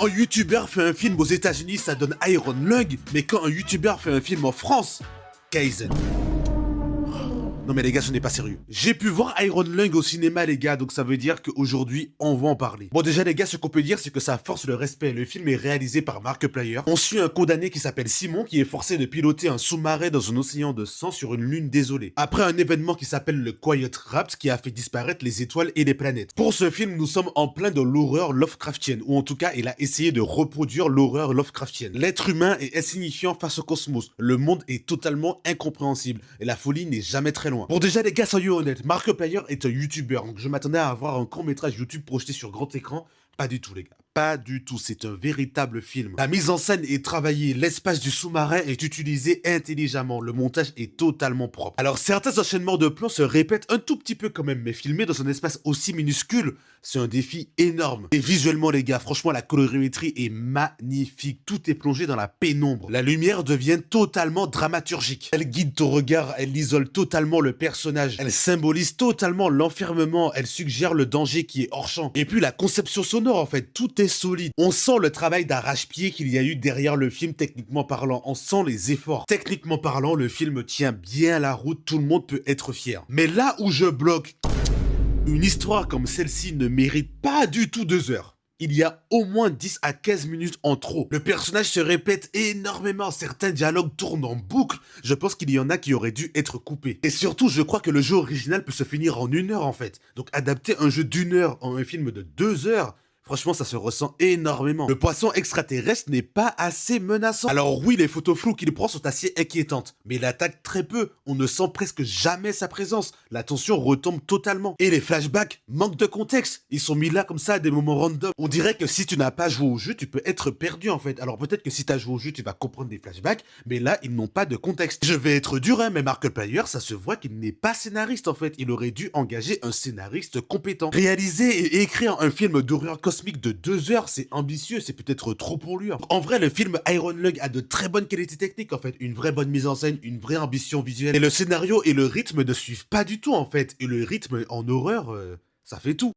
un youtubeur fait un film aux États-Unis, ça donne Iron Lung, mais quand un youtubeur fait un film en France, Kaizen. Non mais les gars, ce n'est pas sérieux. J'ai pu voir Iron Lung au cinéma les gars, donc ça veut dire qu'aujourd'hui, on va en parler. Bon déjà les gars, ce qu'on peut dire, c'est que ça force le respect. Le film est réalisé par Markiplier. On suit un condamné qui s'appelle Simon, qui est forcé de piloter un sous-marin dans un océan de sang sur une lune désolée. Après un événement qui s'appelle le Quiet Rapt, qui a fait disparaître les étoiles et les planètes. Pour ce film, nous sommes en plein de l'horreur Lovecraftienne, ou en tout cas, il a essayé de reproduire l'horreur Lovecraftienne. L'être humain est insignifiant face au cosmos. Le monde est totalement incompréhensible, et la folie n'est jamais très loin. Bon déjà les gars, soyons honnêtes, Markiplier est un youtubeur, donc je m'attendais à avoir un court-métrage YouTube projeté sur grand écran. Pas du tout les gars, pas du tout, c'est un véritable film. La mise en scène est travaillée, l'espace du sous-marin est utilisé intelligemment, le montage est totalement propre. Alors certains enchaînements de plans se répètent un tout petit peu quand même, mais filmé dans un espace aussi minuscule, c'est un défi énorme. Et visuellement les gars, franchement la colorimétrie est magnifique, tout est plongé dans la pénombre. La lumière devient totalement dramaturgique. Elle guide ton regard, elle isole totalement le personnage, elle symbolise totalement l'enfermement, elle suggère le danger qui est hors champ. Et puis la conception sonore en fait, tout est solide. On sent le travail d'arrache-pied qu'il y a eu derrière le film techniquement parlant, on sent les efforts. Techniquement parlant, le film tient bien la route, tout le monde peut être fier. Mais là où je bloque, une histoire comme celle-ci ne mérite pas du tout 2 heures. Il y a au moins 10 à 15 minutes en trop. Le personnage se répète énormément, certains dialogues tournent en boucle. Je pense qu'il y en a qui auraient dû être coupés. Et surtout, je crois que le jeu original peut se finir en 1 heure en fait. Donc adapter un jeu d'1 heure en un film de 2 heures, franchement, ça se ressent énormément. Le poisson extraterrestre n'est pas assez menaçant. Alors oui, les photos floues qu'il prend sont assez inquiétantes, mais il attaque très peu, on ne sent presque jamais sa présence. La tension retombe totalement. Et les flashbacks manquent de contexte. Ils sont mis là comme ça à des moments random. On dirait que si tu n'as pas joué au jeu, tu peux être perdu en fait. Alors peut-être que si tu as joué au jeu, tu vas comprendre des flashbacks, mais là, ils n'ont pas de contexte. Je vais être dur, hein, mais Markiplier, ça se voit qu'il n'est pas scénariste en fait. Il aurait dû engager un scénariste compétent. Réaliser et écrire un film d'horreur cosmique de 2 heures, c'est ambitieux, c'est peut-être trop pour lui. En vrai, le film Iron Lung a de très bonnes qualités techniques en fait, une vraie bonne mise en scène, une vraie ambition visuelle. Et le scénario et le rythme ne suivent pas du tout en fait. Et le rythme en horreur, ça fait tout.